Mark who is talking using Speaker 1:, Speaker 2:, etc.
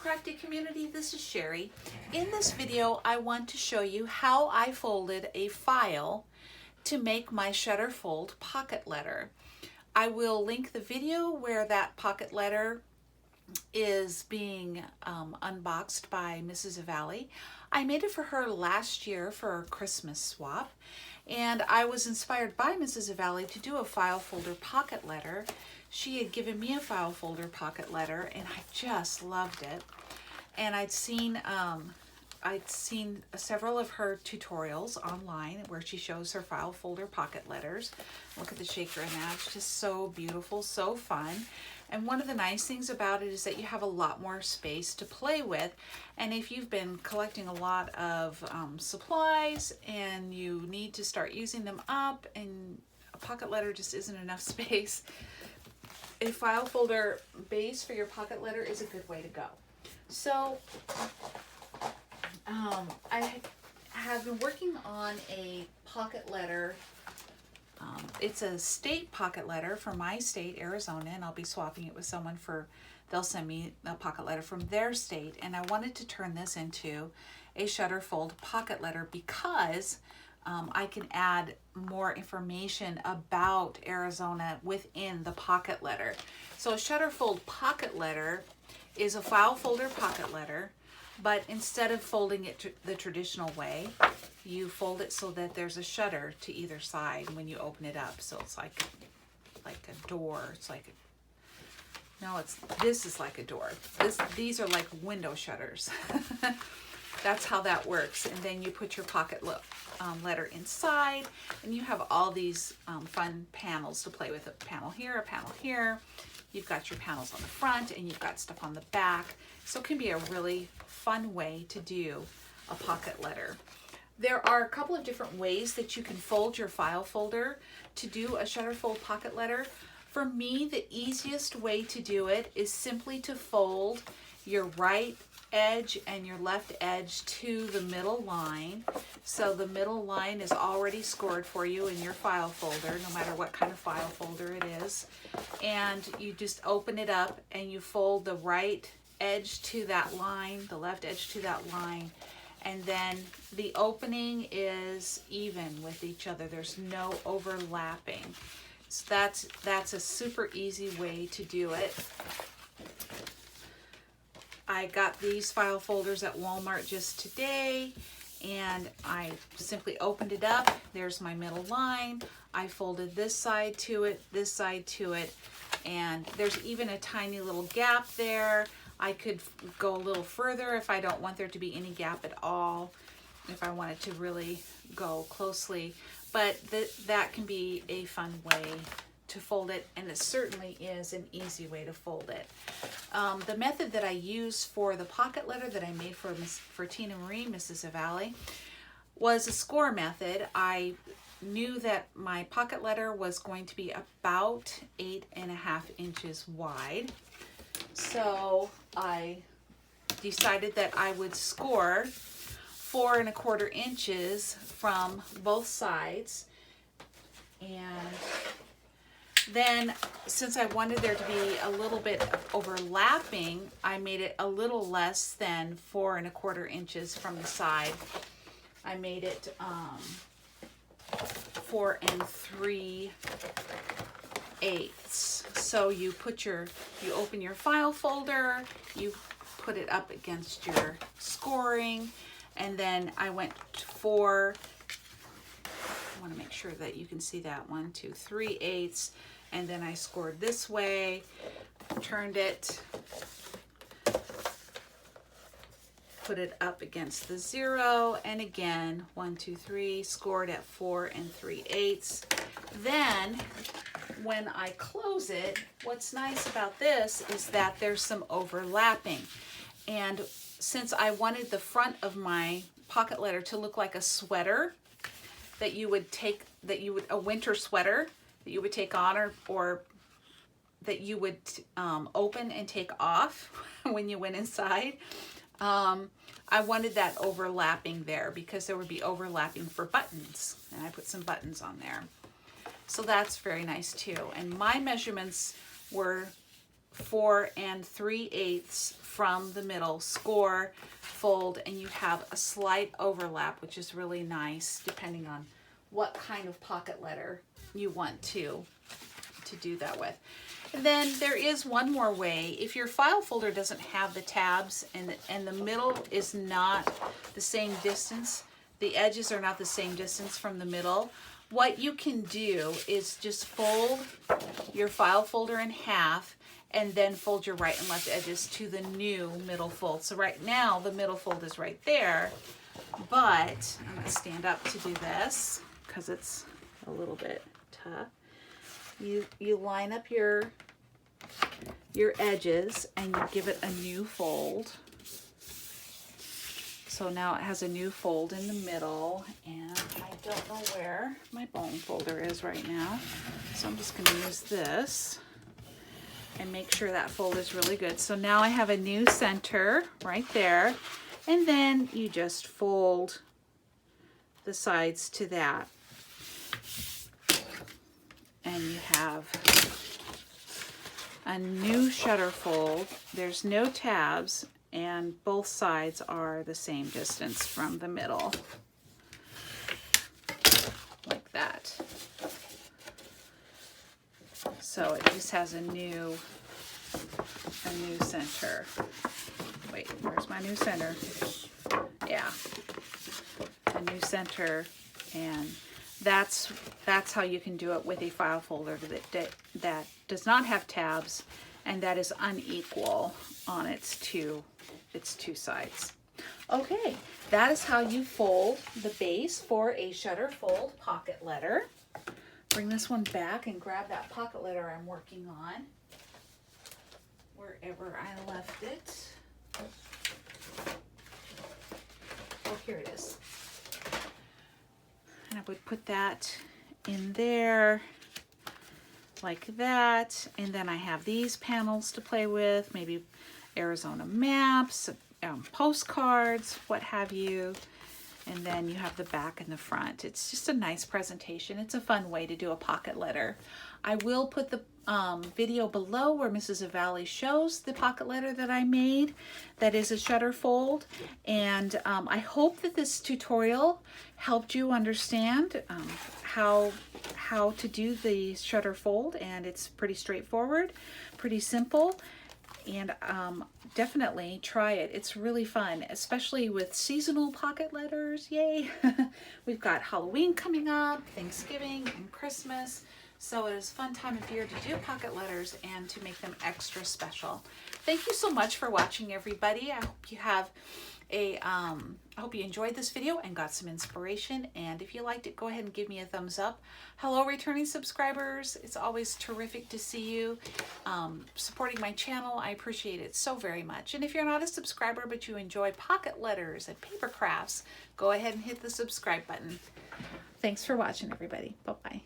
Speaker 1: Crafty community, this is Sherry. In this video, I want to show you how I folded a file to make my Shutterfold pocket letter. I will link the video where that pocket letter is being unboxed by Mrsevally. I made it for her last year for a Christmas swap, and I was inspired by Mrsevally to do a file folder pocket letter. She had given me a file folder pocket letter and I just loved it. And I'd seen several of her tutorials online where she shows her file folder pocket letters. Look at the shaker in that, it's just so beautiful, so fun. And one of the nice things about it is that you have a lot more space to play with. And if you've been collecting a lot of supplies and you need to start using them up and a pocket letter just isn't enough space, a file folder base for your pocket letter is a good way to go. So I have been working on a pocket letter. It's a state pocket letter from my state, Arizona, and I'll be swapping it with someone they'll send me a pocket letter from their state. And I wanted to turn this into a Shutterfold pocket letter because I can add more information about Arizona within the pocket letter. So a Shutterfold pocket letter is a file folder pocket letter, but instead of folding it the traditional way, you fold it so that there's a shutter to either side when you open it up. So it's like a door. It's like this is like a door. These are like window shutters. That's how that works. And then you put your pocket letter inside, and you have all these fun panels to play with. A panel here, a panel here. You've got your panels on the front, and you've got stuff on the back. So it can be a really fun way to do a pocket letter. There are a couple of different ways that you can fold your file folder to do a Shutterfold pocket letter. For me, the easiest way to do it is simply to fold your right edge and your left edge to the middle line. So the middle line is already scored for you in your file folder, no matter what kind of file folder it is. And you just open it up and you fold the right edge to that line, the left edge to that line, and then the opening is even with each other. There's no overlapping. So that's a super easy way to do it. I got these file folders at Walmart just today, and I simply opened it up. There's my middle line. I folded this side to it, and there's even a tiny little gap there. I could go a little further if I don't want there to be any gap at all, if I wanted to really go closely. But that can be a fun way to fold it, and it certainly is an easy way to fold it. The method that I use for the pocket letter that I made for Tina Marie, Mrsevally, was a score method. I knew that my pocket letter was going to be about 8.5 inches wide. So I decided that I would score 4.25 inches from both sides. And then, since I wanted there to be a little bit of overlapping, I made it a little less than 4.25 inches from the side. I made it 4 3/8. So you open your file folder, you put it up against your scoring, and then I went for, I want to make sure that you can see that, 1 2 3/8, and then I scored this way, turned it, put it up against the 0, and again 1 2 3, scored at 4 3/8. Then when I close it, what's nice about this is that there's some overlapping. And since I wanted the front of my pocket letter to look like a sweater that you would a winter sweater that you would take on, or that you would open and take off when you went inside, I wanted that overlapping there because there would be overlapping for buttons, and I put some buttons on there. So that's very nice too. And my measurements were 4 3/8 from the middle, score, fold, and you have a slight overlap, which is really nice depending on what kind of pocket letter you want to do that with. And then there is one more way. If your file folder doesn't have the tabs and the middle is not the same distance, the edges are not the same distance from the middle, what you can do is just fold your file folder in half and then fold your right and left edges to the new middle fold. So right now the middle fold is right there, but I'm gonna stand up to do this because it's a little bit tough. You line up your edges and you give it a new fold. So now it has a new fold in the middle, and I don't know where my bone folder is right now. So I'm just gonna use this and make sure that fold is really good. So now I have a new center right there, and then you just fold the sides to that. And you have a new Shutterfold. There's no tabs, and both sides are the same distance from the middle, like that. So it just has a new center. Wait, where's my new center? Yeah, a new center, and that's how you can do it with a file folder that does not have tabs and that is unequal on its two sides. Okay, that is how you fold the base for a Shutterfold pocket letter. Bring this one back and grab that pocket letter I'm working on, wherever I left it. Oh, here it is. And I would put that in there like that, and then I have these panels to play with, maybe Arizona maps, postcards, what have you. And then you have the back and the front. It's just a nice presentation. It's a fun way to do a pocket letter. I will put the video below where Mrsevally shows the pocket letter that I made that is a Shutterfold. And I hope that this tutorial helped you understand how to do the Shutterfold, and it's pretty straightforward, pretty simple. And definitely try it. It's really fun, especially with seasonal pocket letters. Yay! We've got Halloween coming up, Thanksgiving, and Christmas. So it is a fun time of year to do pocket letters and to make them extra special. Thank you so much for watching, everybody. I hope you have I hope you enjoyed this video and got some inspiration, and if you liked it, go ahead and give me a thumbs up. Hello, returning subscribers. It's always terrific to see you supporting my channel. I appreciate it so very much. And if you're not a subscriber but you enjoy pocket letters and paper crafts, go ahead and hit the subscribe button. Thanks for watching, everybody. Bye-bye.